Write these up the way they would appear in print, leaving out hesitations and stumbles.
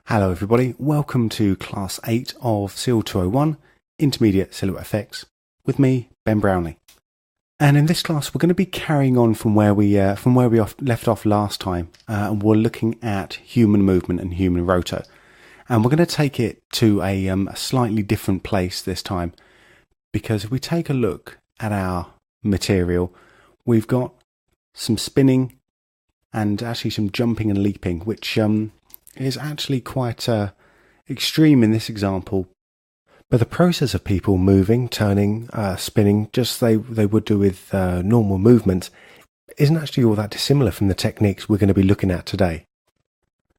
Hello everybody, welcome to Class 8 of SEAL 201, Intermediate Silhouette Effects, with me, Ben Brownlee. And in this class we're going to be carrying on from where we left off last time, and we're looking at human movement and human roto. And we're going to take it to a slightly different place this time, because if we take a look at our material, we've got some spinning and actually some jumping and leaping, which is actually quite extreme in this example. But the process of people moving, turning, spinning, just they would do with normal movements, isn't actually all that dissimilar from the techniques we're going to be looking at today.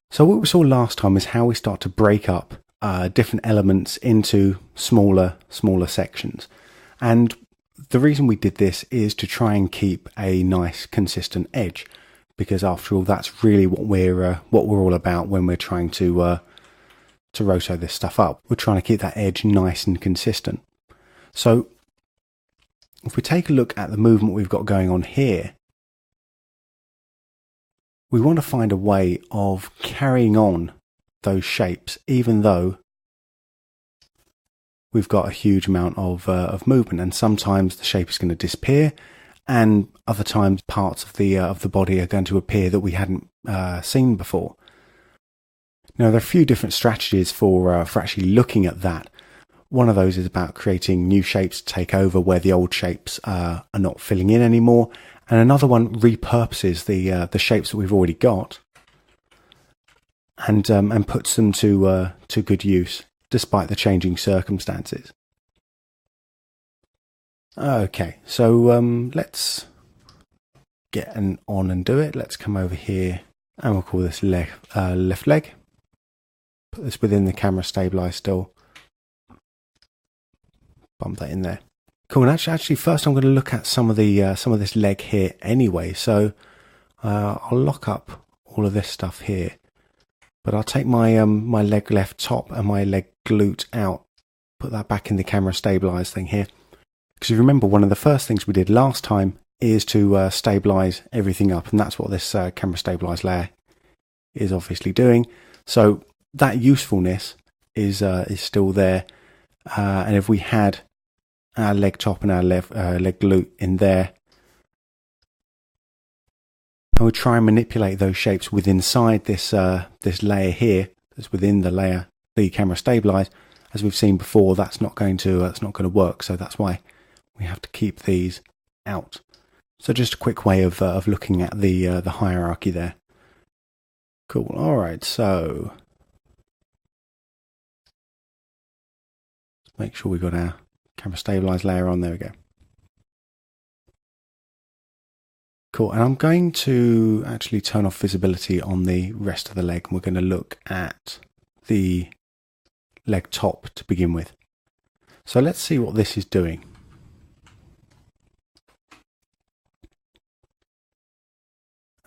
So what we saw last time is how we start to break up different elements into smaller sections. And the reason we did this is to try and keep a nice consistent edge, because after all, that's really what we're all about when we're trying to roto this stuff up. We're trying to keep that edge nice and consistent. So if we take a look at the movement we've got going on here, we want to find a way of carrying on those shapes, even though we've got a huge amount of movement. And sometimes the shape is going to disappear, and other times parts of the body are going to appear that we hadn't seen before. Now, there are a few different strategies for actually looking at that. One of those is about creating new shapes to take over where the old shapes are not filling in anymore, and another one repurposes the shapes that we've already got and puts them to good use despite the changing circumstances. Okay, so let's get on and do it. Let's come over here and we'll call this left leg. Put this within the camera stabilize still. Bump that in there. Cool. And actually first I'm going to look at some of this leg here anyway. So I'll lock up all of this stuff here, but I'll take my my leg left top and my leg glute out. Put that back in the camera stabilize thing here. Because if you remember, one of the first things we did last time is to stabilize everything up, and that's what this camera stabilize layer is obviously doing. So that usefulness is still there, and if we had our leg top and our leg glute in there, and we try and manipulate those shapes within inside this layer here, that's within the layer, the camera stabilize. As we've seen before, that's not going to work. So that's why we have to keep these out. So just a quick way of looking at the hierarchy there. Cool. All right. So let's make sure we got our camera stabilize layer on. There we go. Cool. And I'm going to actually turn off visibility on the rest of the leg, and we're going to look at the leg top to begin with. So let's see what this is doing.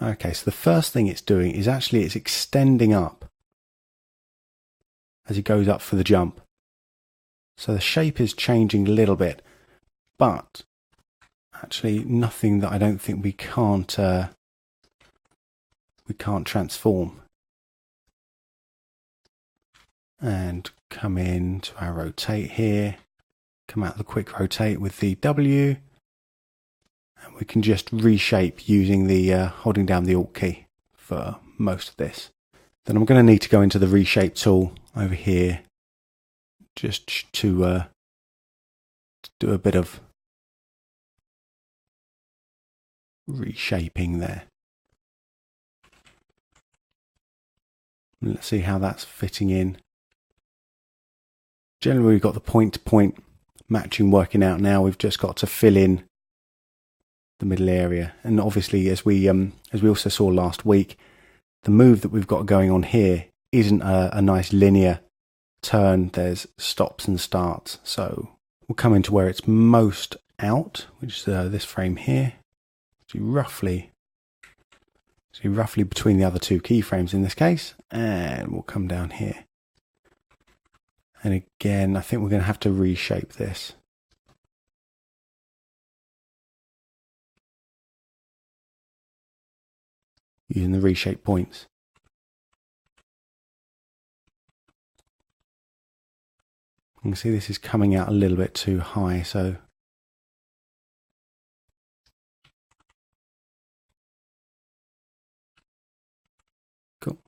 Okay, so the first thing it's doing is actually it's extending up as it goes up for the jump. So the shape is changing a little bit, but actually nothing that I don't think we can't transform. And come in to our rotate here, come out the quick rotate with the W. And we can just reshape using the holding down the Alt key for most of this. Then I'm going to need to go into the reshape tool over here just to do a bit of reshaping there. Let's see how that's fitting in. Generally, we've got the point-to-point matching working out now. We've just got to fill in the middle area, and obviously, as we also saw last week, the move that we've got going on here isn't a nice linear turn. There's stops and starts, so we'll come into where it's most out, which is this frame here, roughly between the other two keyframes in this case, and we'll come down here. And again, I think we're going to have to reshape this. Using the reshape points. You can see this is coming out a little bit too high, so cool.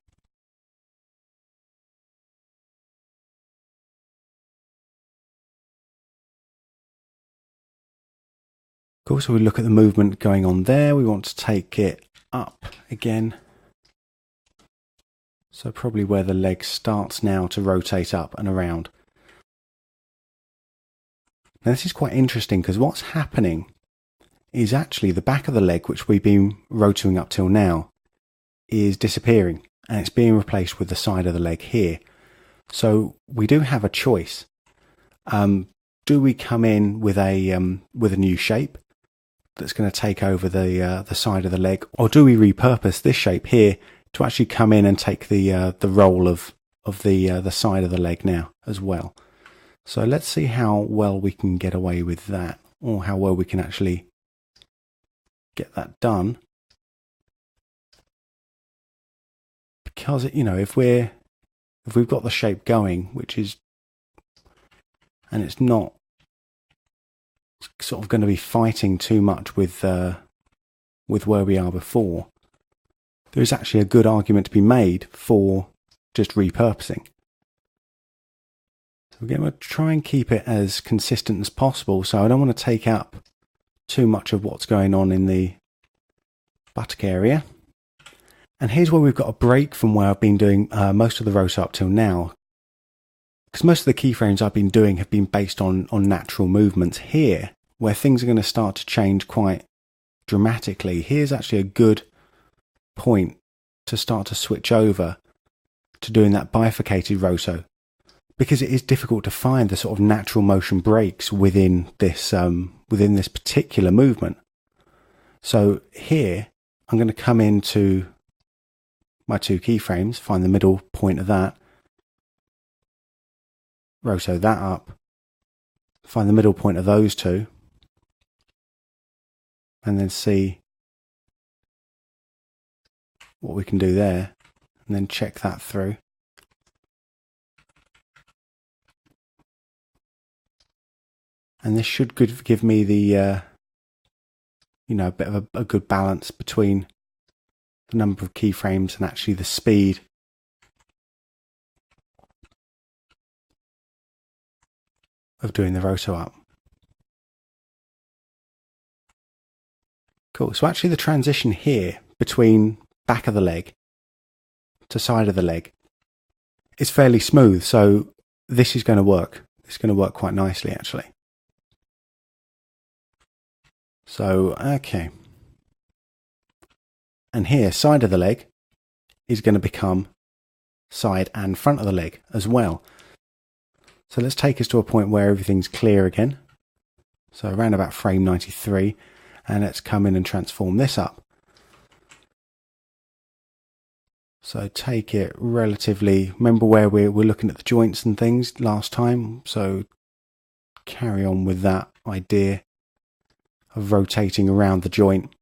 Cool, so we look at the movement going on there. We want to take it up again. So probably where the leg starts now to rotate up and around. Now this is quite interesting because what's happening is actually the back of the leg, which we've been rotating up till now, is disappearing and it's being replaced with the side of the leg here. So we do have a choice. Do we come in with a new shape that's going to take over the side of the leg, or do we repurpose this shape here to actually come in and take the role of the side of the leg now as well? So let's see how well we can get away with that, or how well we can actually get that done. Because if we've got the shape going, and it's not sort of going to be fighting too much with where we are before, there is actually a good argument to be made for just repurposing. So we're going to try and keep it as consistent as possible, so I don't want to take up too much of what's going on in the buttock area. And here's where we've got a break from where I've been doing most of the roto up till now, because most of the keyframes I've been doing have been based on natural movements. Here, where things are going to start to change quite dramatically, here's actually a good point to start to switch over to doing that bifurcated roto, because it is difficult to find the sort of natural motion breaks within this particular movement. So here I'm going to come into my two keyframes, find the middle point of that, roto that up, find the middle point of those two, and then see what we can do there, and then check that through. And this should give me the a bit of a good balance between the number of keyframes and actually the speed of doing the roto up. Cool. So actually the transition here between back of the leg to side of the leg is fairly smooth. So this is going to work. It's going to work quite nicely actually. So, okay. And here, side of the leg is going to become side and front of the leg as well. So let's take us to a point where everything's clear again. So around about frame 93, and let's come in and transform this up. So take it relatively, remember where we're looking at the joints and things last time, so carry on with that idea of rotating around the joint.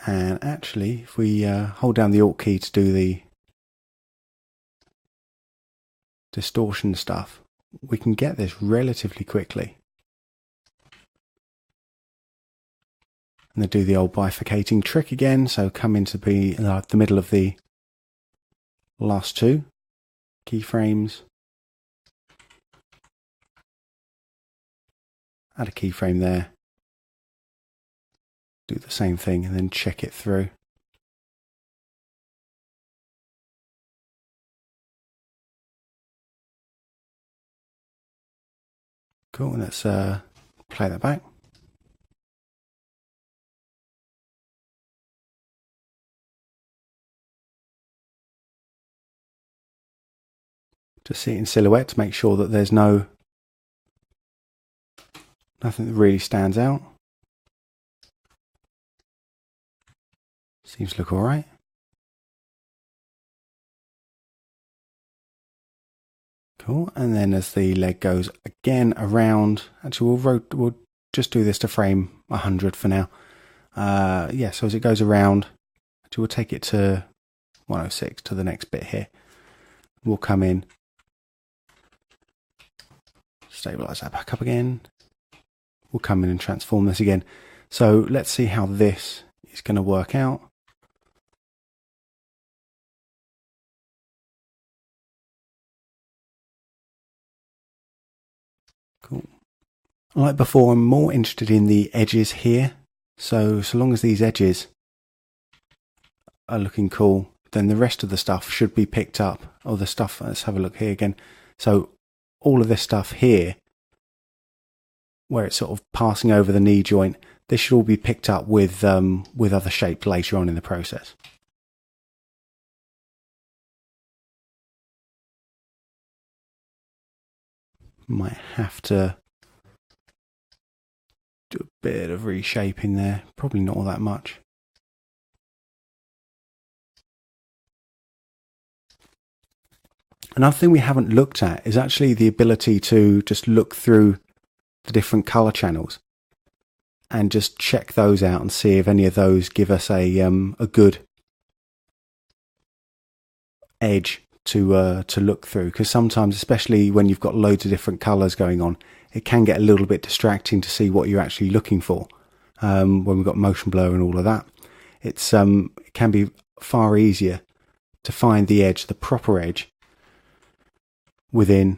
And actually, if we hold down the Alt key to do the distortion stuff, we can get this relatively quickly. And then do the old bifurcating trick again, so come into the middle of the last two keyframes, add a keyframe there, do the same thing and then check it through. Cool, let's play that back. Just see it in silhouette to make sure that there's nothing that really stands out. Seems to look all right. Cool, and then as the leg goes again around, actually we'll just do this to frame 100 for now. Yeah, so as it goes around, So we'll take it to 106 to the next bit here. We'll come in, stabilize that back up again. We'll come in and transform this again. So let's see how this is going to work out. Cool. Like before, I'm more interested in the edges here. So long as these edges are looking cool, then the rest of the stuff should be picked up. Or the stuff, let's have a look here again. So all of this stuff here, where it's sort of passing over the knee joint, this should all be picked up with other shapes later on in the process. Might have to do a bit of reshaping there, probably not all that much. Another thing we haven't looked at is actually the ability to just look through the different color channels and just check those out and see if any of those give us a good edge to look through, because sometimes, especially when you've got loads of different colors going on, it can get a little bit distracting to see what you're actually looking for. When we've got motion blur and all of that, it can be far easier to find the edge, the proper edge, within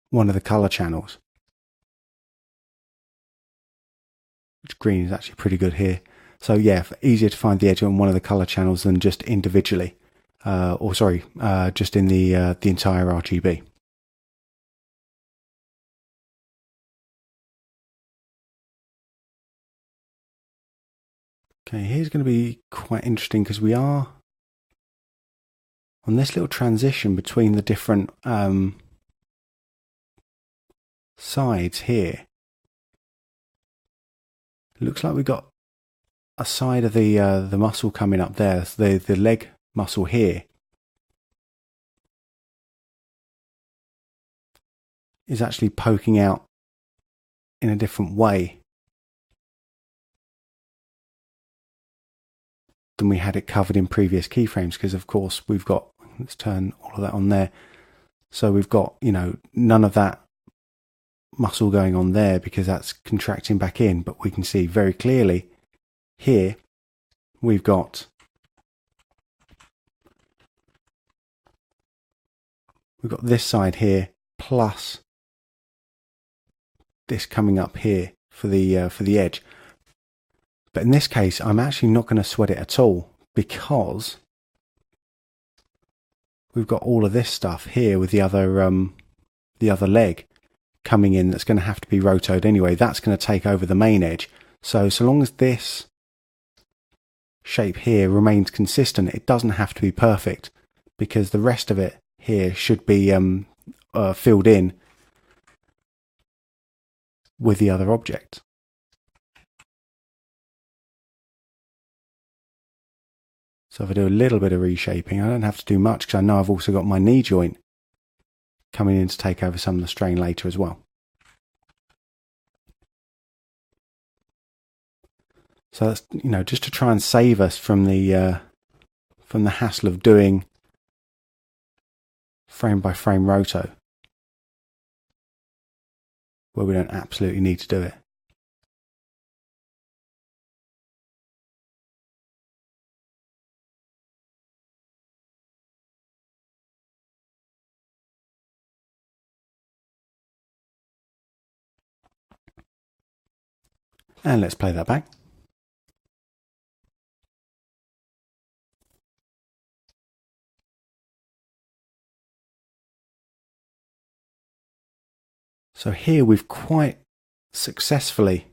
one of the color channels. Which green is actually pretty good here. So yeah, easier to find the edge on one of the color channels than just individually, just in the entire RGB. Okay, here's going to be quite interesting because we are on this little transition between the different sides here. It looks like we've got a side of the muscle coming up there, the leg muscle here is actually poking out in a different way than we had it covered in previous keyframes, because of course we've got, let's turn all of that on there, so we've got, you know, none of that muscle going on there because that's contracting back in, but we can see very clearly here we've got this side here plus this coming up here for the edge. But in this case, I'm actually not going to sweat it at all, because we've got all of this stuff here with the other leg coming in that's going to have to be rotoed anyway. That's going to take over the main edge. So long as this shape here remains consistent, it doesn't have to be perfect, because the rest of it here should be filled in with the other object. So if I do a little bit of reshaping, I don't have to do much, because I know I've also got my knee joint coming in to take over some of the strain later as well. So that's, you know, just to try and save us from the hassle of doing frame by frame roto, where we don't absolutely need to do it. And let's play that back. So here we've quite successfully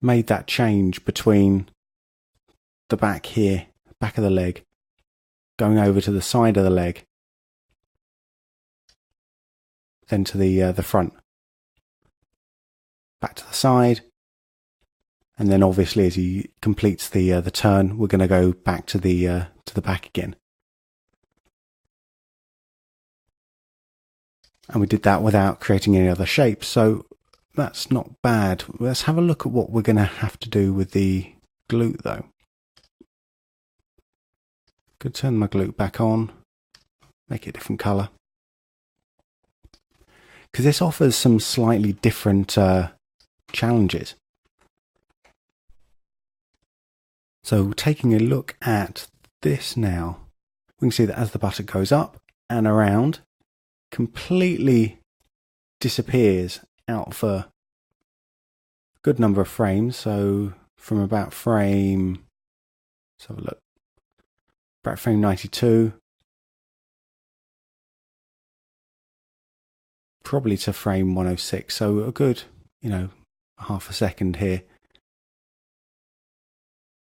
made that change between the back here, back of the leg, going over to the side of the leg, then to the front, back to the side, and then obviously as he completes the turn, we're going to go back to the back again. And we did that without creating any other shapes. So that's not bad. Let's have a look at what we're going to have to do with the glute though. Could turn my glute back on, make it a different colour. Because this offers some slightly different challenges. So taking a look at this now, we can see that as the buttock goes up and around, completely disappears out for a good number of frames. So from about frame, let's have a look, about frame 92, probably to frame 106. So a good, half a second here.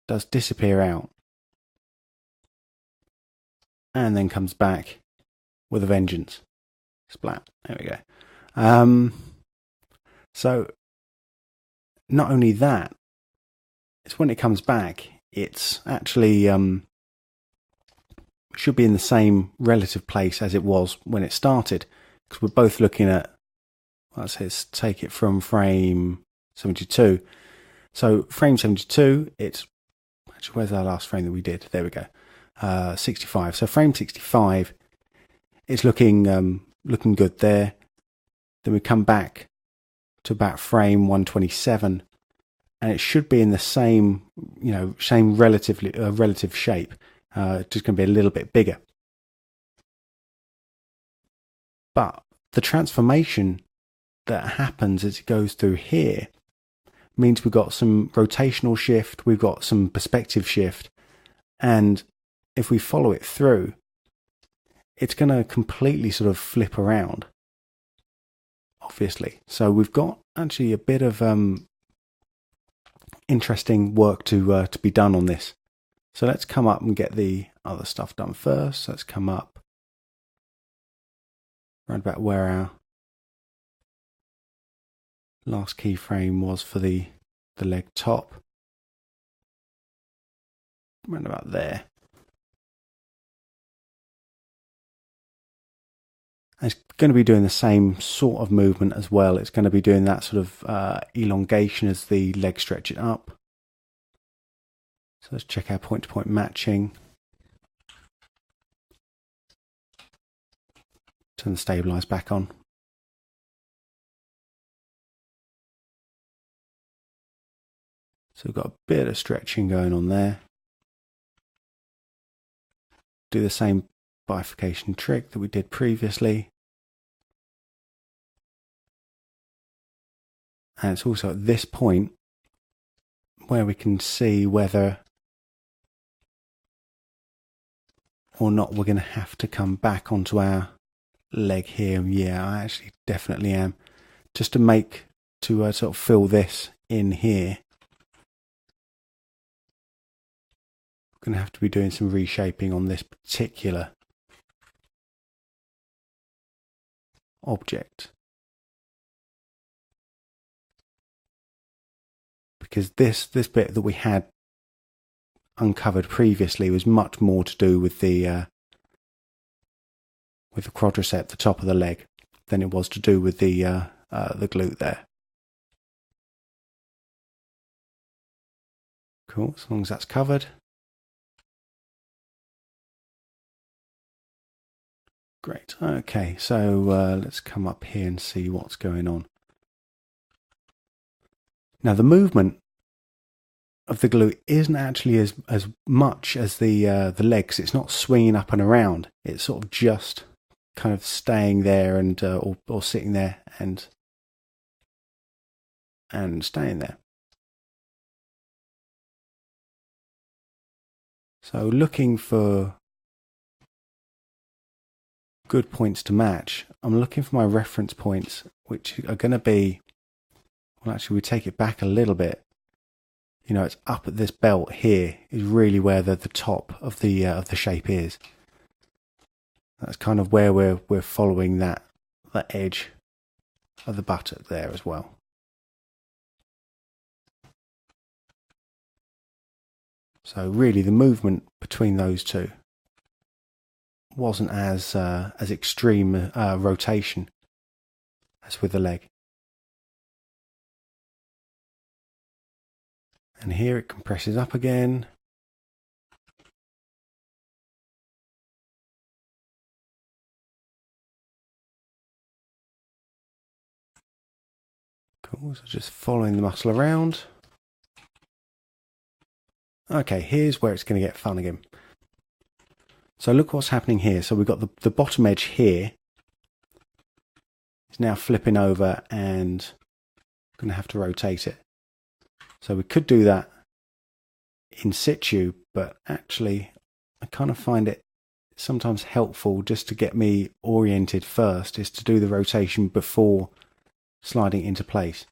Does disappear out and then comes back with a vengeance. Splat. There we go. So not only that, it's when it comes back, it's actually should be in the same relative place as it was when it started, because we're both looking at, let's take it from frame 72. So frame 72, it's actually, where's our last frame that we did? There we go. 65. So frame 65, it's looking good there. Then we come back to about frame 127, and it should be in the same, same relative shape. Just going to be a little bit bigger. But the transformation that happens as it goes through here means we've got some rotational shift, we've got some perspective shift, and if we follow it through, it's going to completely sort of flip around, obviously. So we've got actually a bit of interesting work to be done on this. So let's come up and get the other stuff done first. Let's come up around about where our last keyframe was for the leg top. Around about there. And it's going to be doing the same sort of movement as well. It's going to be doing that sort of elongation as the leg stretch it up. So let's check our point-to-point matching. Turn the stabilize back on. So we've got a bit of stretching going on there. Do the same bifurcation trick that we did previously. And it's also at this point where we can see whether or not we're going to have to come back onto our leg here. Yeah, I actually definitely am. Just to sort of fill this in here. We're going to have to be doing some reshaping on this particular object. Because this bit that we had uncovered previously was much more to do with the quadricep, the top of the leg, than it was to do with the glute there. Cool, as long as that's covered. Great. Okay, so let's come up here and see what's going on. Now the movement of the glute isn't actually as much as the legs. It's not swinging up and around. It's sort of just kind of staying there and or sitting there and staying there. So looking for good points to match, I'm looking for my reference points, which are going to be, well, actually we take it back a little bit. It's up at this belt here is really where the top of the shape is. That's kind of where we're following that edge of the buttock there as well. So really the movement between those two wasn't as extreme rotation as with the leg. And here it compresses up again. Cool, so just following the muscle around. Okay, here's where it's going to get fun again. So look what's happening here. So we've got the bottom edge here. It's now flipping over and I'm going to have to rotate it. So we could do that in situ, but actually I kind of find it sometimes helpful just to get me oriented first, is to do the rotation before sliding into place.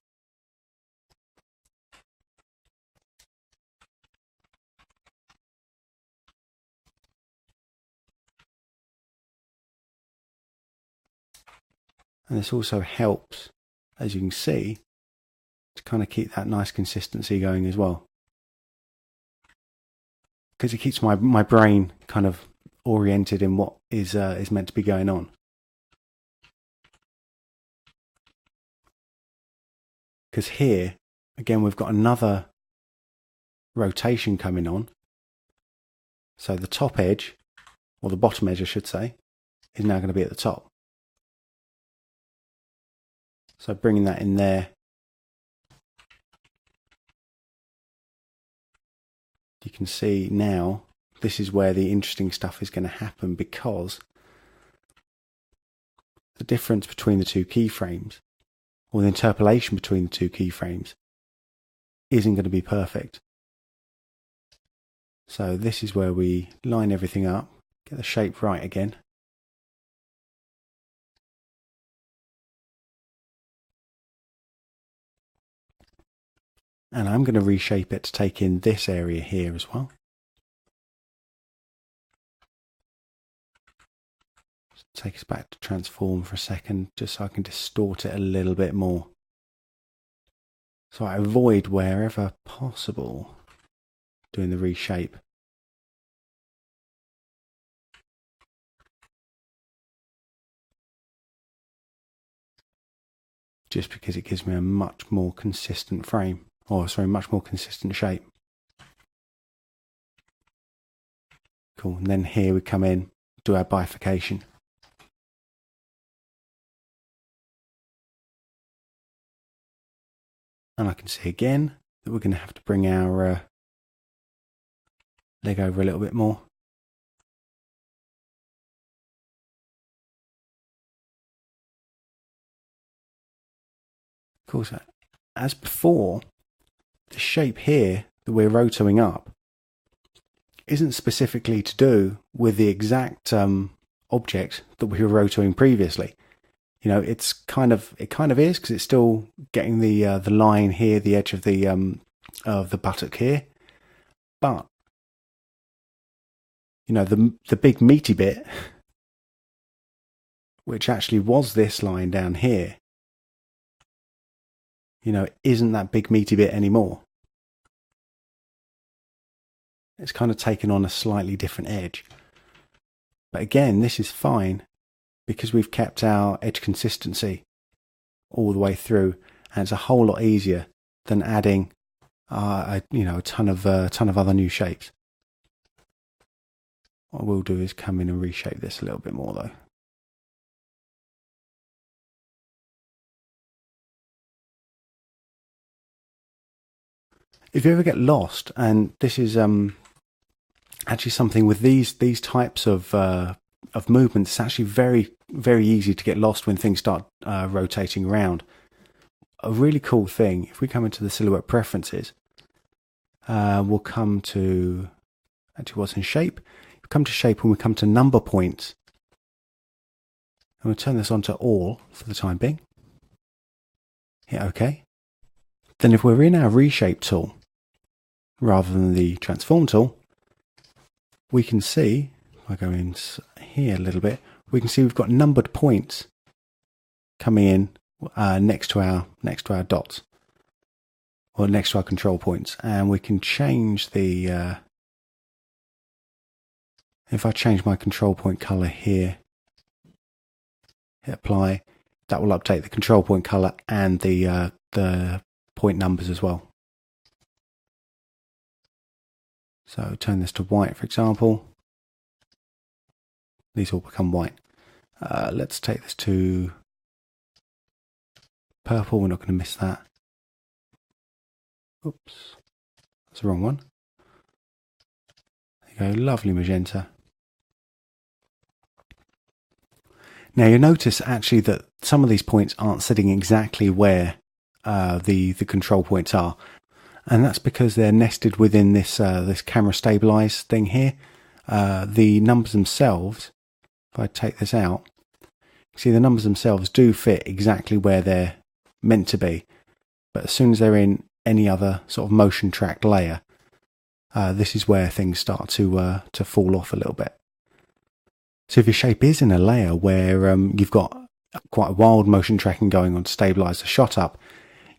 And this also helps, as you can see, to kind of keep that nice consistency going as well. Because it keeps my brain kind of oriented in what is meant to be going on. Because here, again, we've got another rotation coming on. So the top edge, or the bottom edge I should say, is now going to be at the top. So bringing that in there, you can see now this is where the interesting stuff is going to happen, because the difference between the two keyframes, or the interpolation between the two keyframes, isn't going to be perfect. So this is where we line everything up, get the shape right again. And I'm going to reshape it to take in this area here as well. Just take us back to transform for a second, just so I can distort it a little bit more. So I avoid, wherever possible, doing the reshape. Just because it gives me a much more consistent frame. Or sorry, much more consistent shape. Cool, and then here we come in, do our bifurcation. And I can see again that we're going to have to bring our leg over a little bit more. Cool, so as before, the shape here that we're rotoing up isn't specifically to do with the exact object that we were rotoing previously. You know, it kind of is, because it's still getting the line here, the edge of the buttock here, but you know, the big meaty bit, which actually was this line down here, you know, isn't that big meaty bit anymore. It's kind of taken on a slightly different edge. But again, this is fine because we've kept our edge consistency all the way through, and it's a whole lot easier than adding a ton of other new shapes. What we'll do is come in and reshape this a little bit more though. If you ever get lost, and this is actually something with these types of movements, it's actually very, very easy to get lost when things start rotating around. A really cool thing, if we come into the silhouette preferences, we'll come to actually what's in shape. We come to shape and we come to number points, and we'll turn this on to all for the time being. Hit OK. Then if we're in our reshape tool rather than the transform tool, we can see, if I go in here a little bit, we can see we've got numbered points coming in next to our dots, or next to our control points, and we can change the if I change my control point color here, hit apply, that will update the control point color and the point numbers as well. So turn this to white, for example. These all become white. Let's take this to purple. We're not going to miss that. Oops, that's the wrong one. There you go, lovely magenta. Now you'll notice actually that some of these points aren't sitting exactly where the control points are, and that's because they're nested within this this camera stabilize thing here. The numbers themselves, if I take this out, see the numbers themselves do fit exactly where they're meant to be, but as soon as they're in any other sort of motion track layer, this is where things start to fall off a little bit. So if your shape is in a layer where you've got quite a wild motion tracking going on to stabilize the shot up,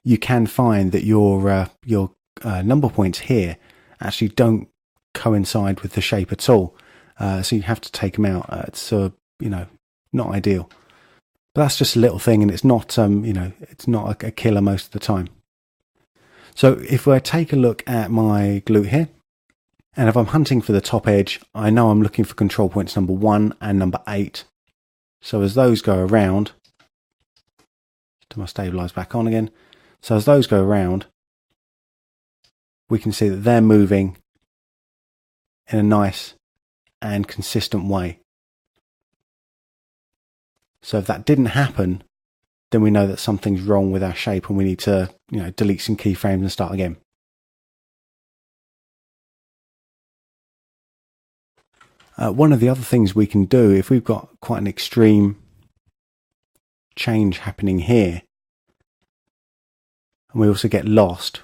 you can find that your number points here actually don't coincide with the shape at all. So you have to take them out. It's not ideal. But that's just a little thing, and it's not it's not a killer most of the time. So if I take a look at my glute here, and if I'm hunting for the top edge, I know I'm looking for control points number 1 and number 8. So as those go around, to my stabilize back on again. So as those go around, we can see that they're moving in a nice and consistent way. So if that didn't happen, then we know that something's wrong with our shape and we need to, delete some keyframes and start again. One of the other things we can do, if we've got quite an extreme change happening here, and we also get lost,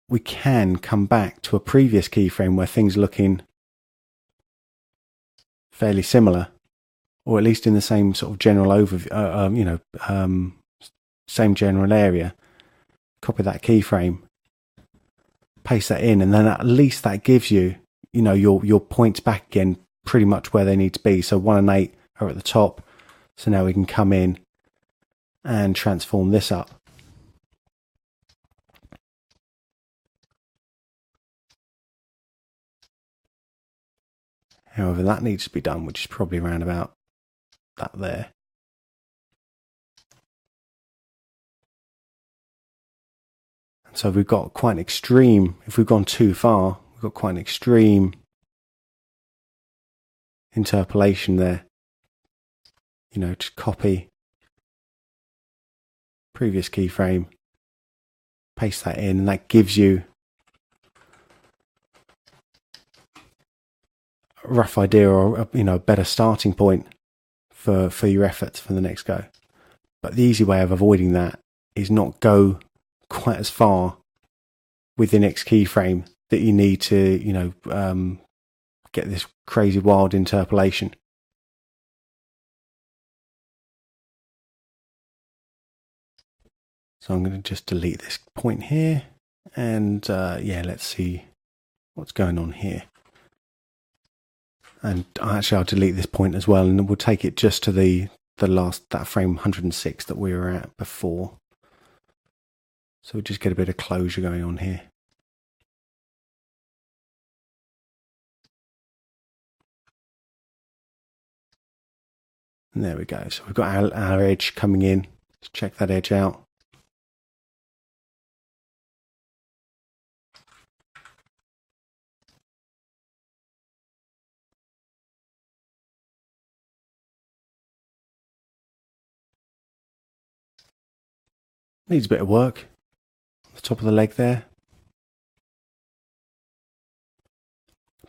we can come back to a previous keyframe where things are looking fairly similar, or at least in the same sort of general overview, same general area. Copy that keyframe, paste that in, and then at least that gives you, your points back again pretty much where they need to be. So 1 and 8 are at the top. So now we can come in and transform this up. However, that needs to be done, which is probably around about that there. And so we've got quite an extreme, if we've gone too far, we've got quite an extreme interpolation there. Just copy previous keyframe, paste that in, and that gives you a rough idea, or a better starting point for your efforts for the next go. But the easy way of avoiding that is not go quite as far with the next keyframe that you need to get this crazy wild interpolation. So I'm going to just delete this point here, and let's see what's going on here. And actually I'll delete this point as well, and we'll take it just to that frame 106 that we were at before. So we'll just get a bit of closure going on here. And there we go. So we've got our edge coming in. Let's check that edge out. Needs a bit of work. The top of the leg there.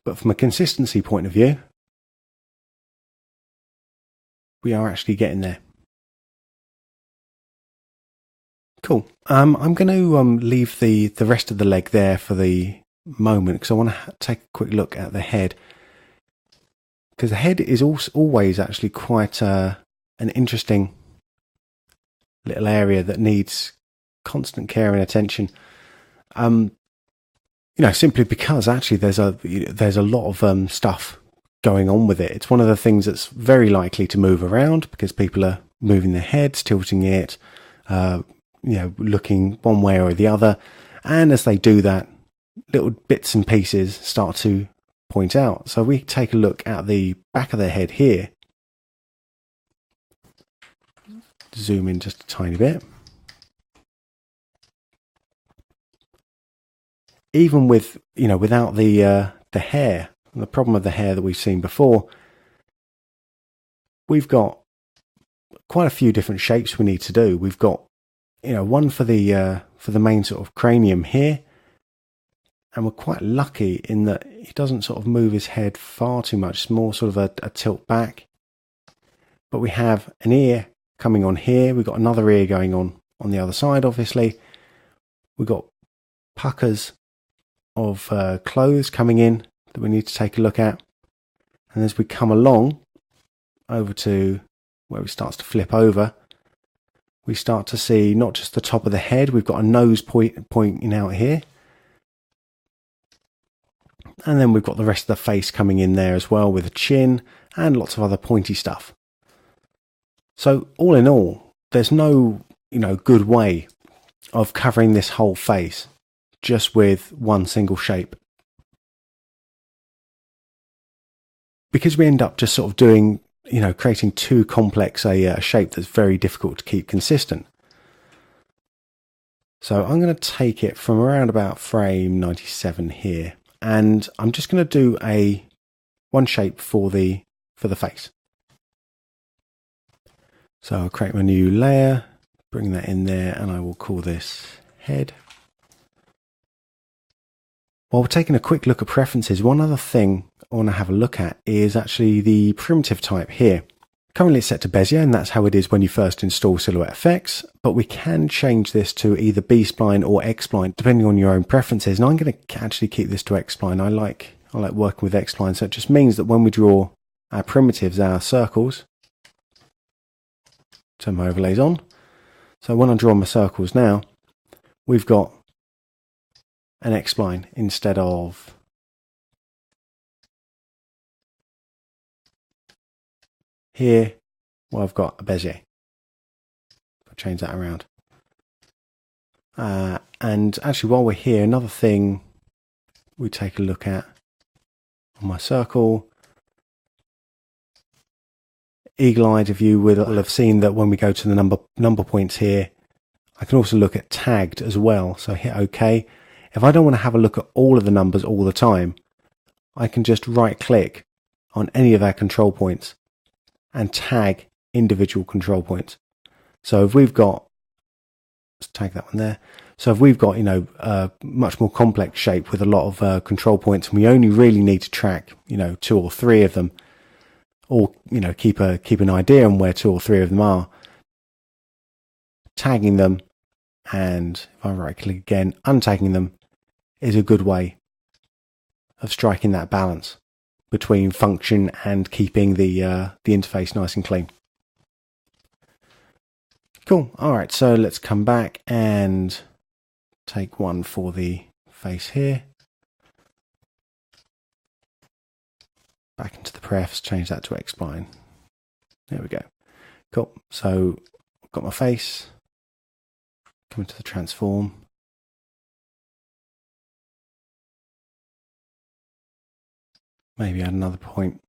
But from a consistency point of view, we are actually getting there. Cool. I'm going to leave the rest of the leg there for the moment, because I want to take a quick look at the head. Because the head is always actually quite an interesting little area that needs constant care and attention. Simply because actually there's a lot of stuff going on with it. It's one of the things that's very likely to move around because people are moving their heads, tilting it, looking one way or the other. And as they do that, little bits and pieces start to point out. So we take a look at the back of the head here. Zoom in just a tiny bit. Even with, without the hair, the problem of the hair that we've seen before, we've got quite a few different shapes we need to do. We've got, one for the main sort of cranium here, and we're quite lucky in that he doesn't sort of move his head far too much. It's more sort of a tilt back. But we have an ear coming on here. We've got another ear going on the other side, obviously. We've got puckers of clothes coming in that we need to take a look at. And as we come along over to where it starts to flip over, we start to see not just the top of the head, we've got a nose pointing out here. And then we've got the rest of the face coming in there as well, with a chin and lots of other pointy stuff. So all in all, there's no, good way of covering this whole face just with one single shape. Because we end up just sort of doing, creating too complex a shape that's very difficult to keep consistent. So I'm going to take it from around about frame 97 here, and I'm just going to do one shape for the face. So I'll create my new layer, bring that in there, and I will call this head. While we're taking a quick look at preferences, one other thing I want to have a look at is actually the primitive type here. Currently it's set to Bezier, and that's how it is when you first install Silhouette FX, but we can change this to either B-spline or X-spline, depending on your own preferences. And I'm going to actually keep this to X-spline. I like working with X-spline, so it just means that when we draw our primitives, our circles, turn my overlays on. So when I draw my circles now, we've got an X-spline instead of here, well, I've got a Bezier. I'll change that around. And actually, while we're here, another thing we take a look at on my circle. Eagle-eyed of you will have seen that when we go to the number points here, I can also look at tagged as well. So hit OK. If I don't want to have a look at all of the numbers all the time, I can just right-click on any of our control points and tag individual control points. So if we've got, let's tag that one there. So if we've got, a much more complex shape with a lot of control points, and we only really need to track, 2 or 3 of them, or, keep an idea on where 2 or 3 of them are, tagging them, and if I right click again, untagging them is a good way of striking that balance between function and keeping the interface nice and clean. Cool. All right, so let's come back and take one for the face here. Back into the prefs, change that to X-spline. There we go. Cool. So I've got my face. Come into the transform. Maybe add another point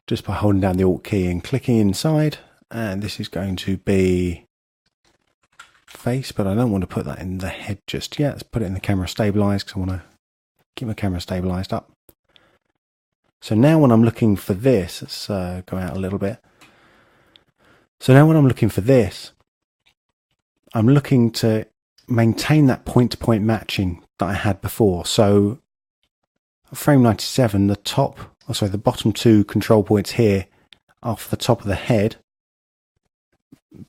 just by holding down the Alt key and clicking inside. And this is going to be face, but I don't want to put that in the head just yet. Let's put it in the camera stabilized because I want to keep my camera stabilized up. So now when I'm looking for this, let's go out a little bit. So now when I'm looking for this, I'm looking to maintain that point-to-point matching that I had before. So frame 97, the bottom 2 control points here off the top of the head,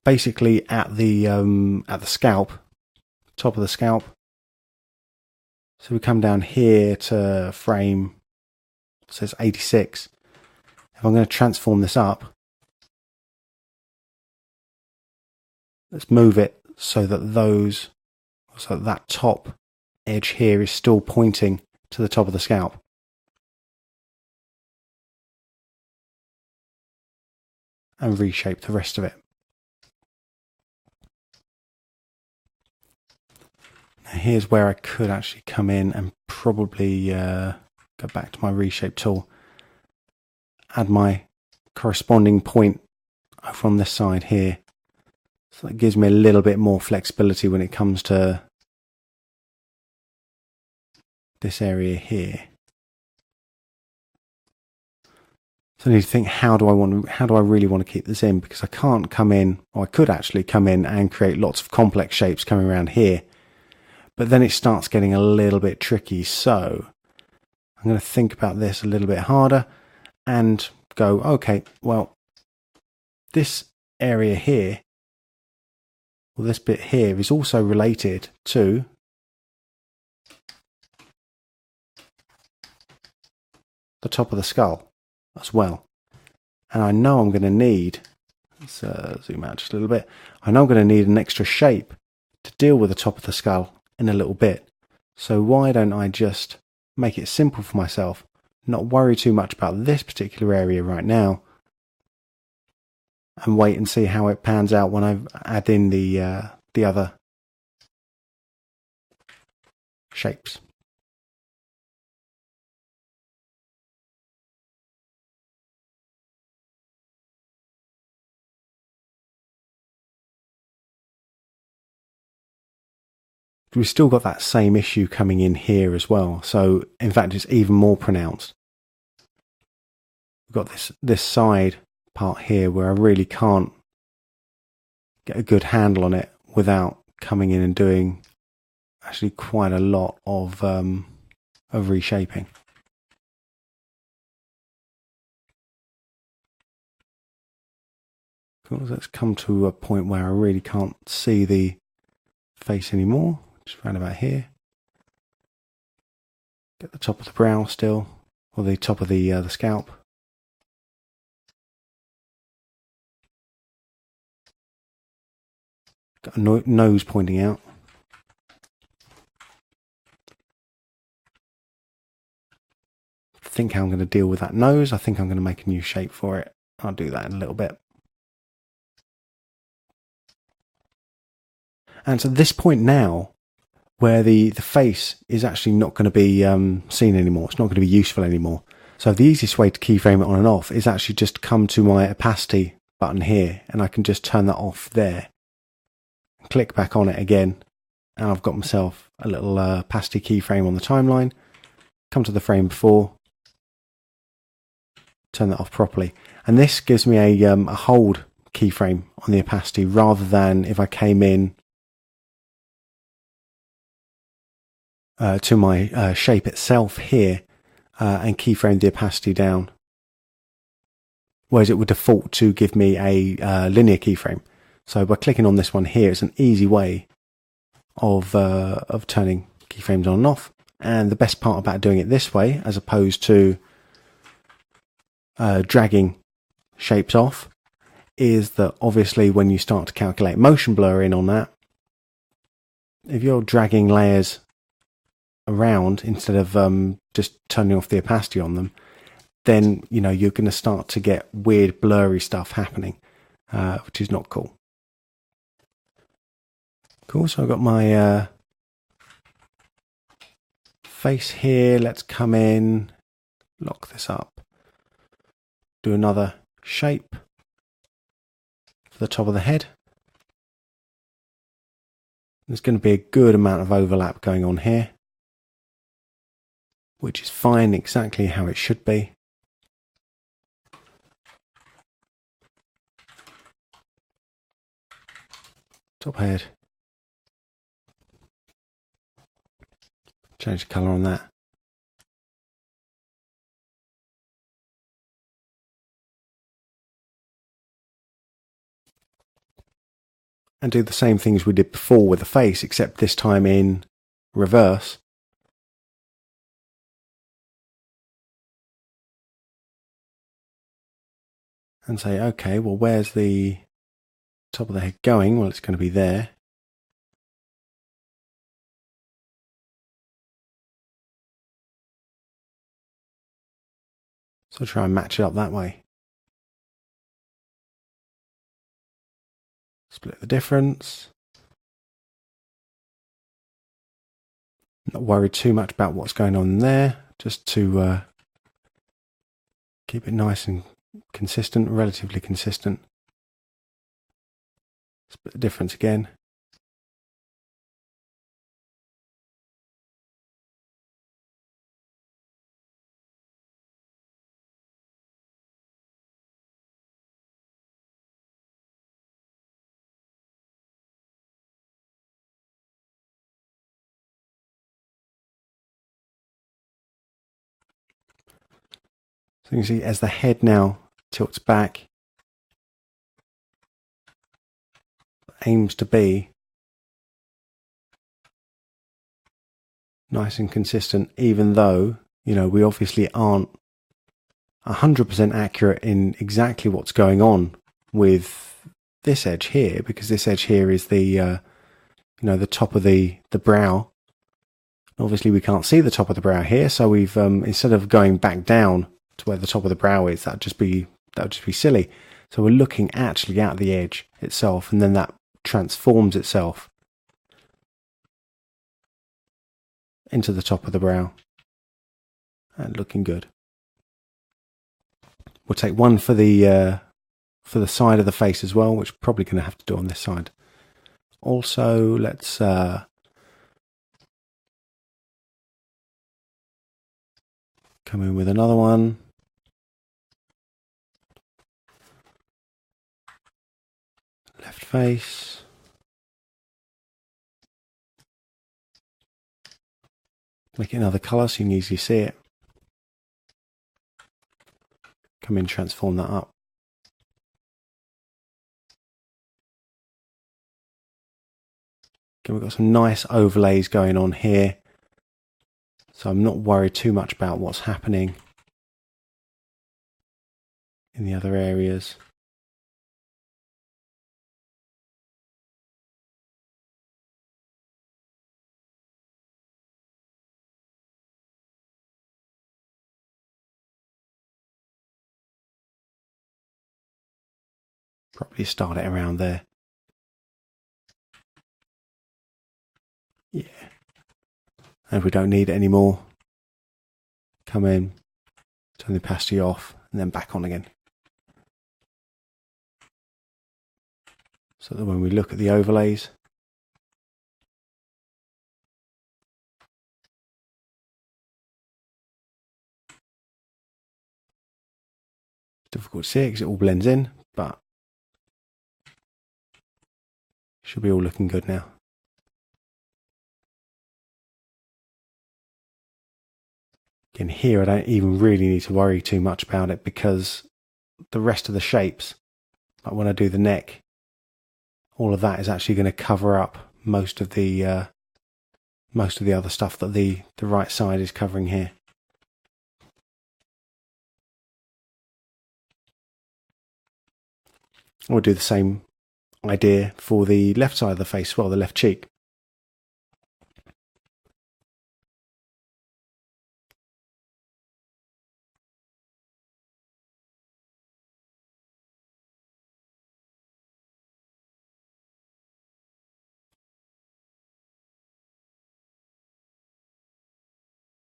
basically at the scalp, top of the scalp. So we come down here to frame, it says 86. If I'm going to transform this up, let's move it so that that top edge here is still pointing to the top of the scalp. And reshape the rest of it. Here's where I could actually come in and probably go back to my reshape tool, add my corresponding point from this side here. So that gives me a little bit more flexibility when it comes to this area here. So I need to think, how do I really want to keep this in? Because I can't come in, or I could actually come in and create lots of complex shapes coming around here. But then it starts getting a little bit tricky. So I'm going to think about this a little bit harder and go, okay, well, this area here, well, this bit here is also related to the top of the skull as well. And I know I'm going to need, let's zoom out just a little bit, I know I'm going to need an extra shape to deal with the top of the skull in a little bit. So why don't I just make it simple for myself, not worry too much about this particular area right now, and wait and see how it pans out when I add in the other shapes. We've still got that same issue coming in here as well. So in fact, it's even more pronounced. We've got this side part here where I really can't get a good handle on it without coming in and doing actually quite a lot of reshaping. Cool. Let's come to a point where I really can't see the face anymore. Just around about here. Get the top of the brow still, or the top of the scalp. Got a nose pointing out. Think how I'm going to deal with that nose. I think I'm going to make a new shape for it. I'll do that in a little bit. And so this point now, where the face is actually not going to be seen anymore, it's not going to be useful anymore. So the easiest way to keyframe it on and off is actually just come to my opacity button here, and I can just turn that off there. Click back on it again, and I've got myself a little opacity keyframe on the timeline. Come to the frame before, turn that off properly, and this gives me a hold keyframe on the opacity rather than if I came in to my shape itself here and keyframe the opacity down, whereas it would default to give me a linear keyframe. So by clicking on this one here, it's an easy way of turning keyframes on and off. And the best part about doing it this way, as opposed to dragging shapes off, is that obviously when you start to calculate motion blur in on that, if you're dragging layers around instead of just turning off the opacity on them, then you're going to start to get weird blurry stuff happening, which is not cool. Cool, so I've got my face here. Let's come in, lock this up, do another shape for the top of the head. There's going to be a good amount of overlap going on here, which is fine, exactly how it should be. Top head. Change the colour on that. And do the same things we did before with the face, except this time in reverse. And say, okay, well, where's the top of the head going? Well, it's going to be there. So try and match it up that way. Split the difference. Not worried too much about what's going on there, just to keep it nice and consistent, relatively consistent. Split the difference again. So you can see as the head now tilts back, aims to be nice and consistent, even though, you know, we obviously aren't 100% accurate in exactly what's going on with this edge here, because this edge here is the, you know, the top of the brow. Obviously we can't see the top of the brow here, so we've, instead of going back down to where the top of the brow is, that would just be silly. So we're looking actually at the edge itself, and then that transforms itself into the top of the brow, and looking good. We'll take one for the side of the face as well, which we're probably going to have to do on this side. Also, let's come in with another one. Left face. Make it another colour so you can easily see it. Come in, transform that up. Okay, we've got some nice overlays going on here, so I'm not worried too much about what's happening in the other areas. Probably start it around there. Yeah. And if we don't need it anymore, come in, turn the opacity off, and then back on again. So that when we look at the overlays, it's difficult to see it because it all blends in, but should be all looking good now. Again, here I don't even really need to worry too much about it, because the rest of the shapes, like when I do the neck, all of that is actually going to cover up most of the other stuff that the right side is covering here. We'll do the same idea for the left side of the face as well, the left cheek.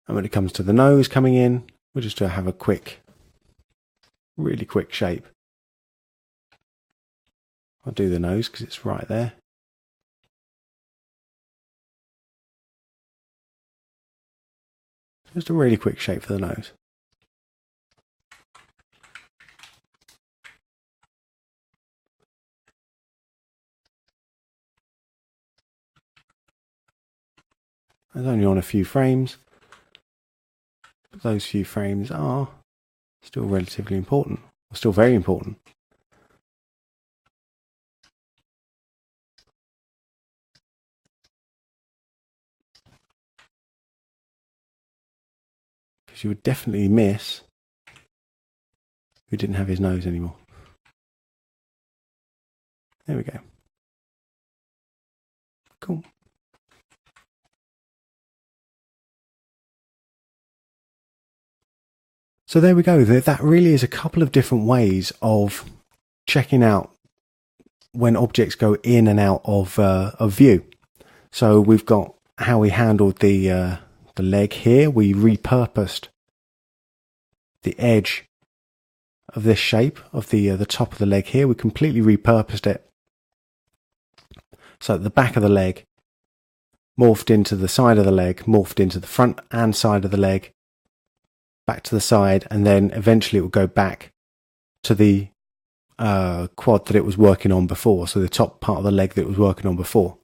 And when it comes to the nose coming in, we'll just have a quick, really quick shape. I'll do the nose because it's right there. Just a really quick shape for the nose. It's only on a few frames, but those few frames are still relatively important, or still very important. Because you would definitely miss who didn't have his nose anymore. There we go. Cool. So there we go. That really is a couple of different ways of checking out when objects go in and out of view. So we've got how we handled the leg here. We repurposed the edge of this shape of the top of the leg here. We completely repurposed it so that the back of the leg morphed into the side of the leg, morphed into the front and side of the leg, back to the side, and then eventually it would go back to the quad that it was working on before, so the top part of the leg that it was working on before.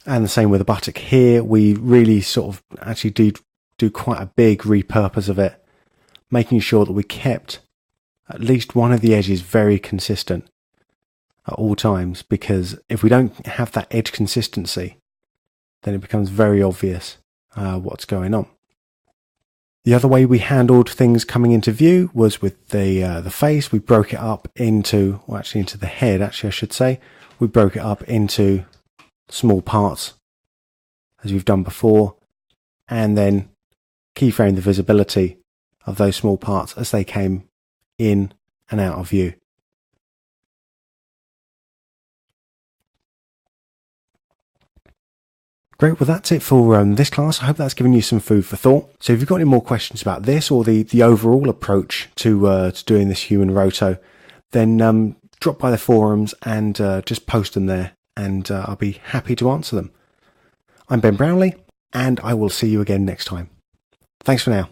And the same with the buttock here. We really sort of actually do quite a big repurpose of it, making sure that we kept at least one of the edges very consistent at all times, because if we don't have that edge consistency, then it becomes very obvious what's going on. The other way we handled things coming into view was with the face. We broke it up into, well, actually into the head, actually I should say. We broke it up into small parts, as we've done before, and then keyframe the visibility of those small parts as they came in and out of view. Great, well that's it for this class. I hope that's given you some food for thought. So if you've got any more questions about this or the overall approach to doing this human roto, then drop by the forums and just post them there, and I'll be happy to answer them. I'm Ben Brownlee, and I will see you again next time. Thanks for now.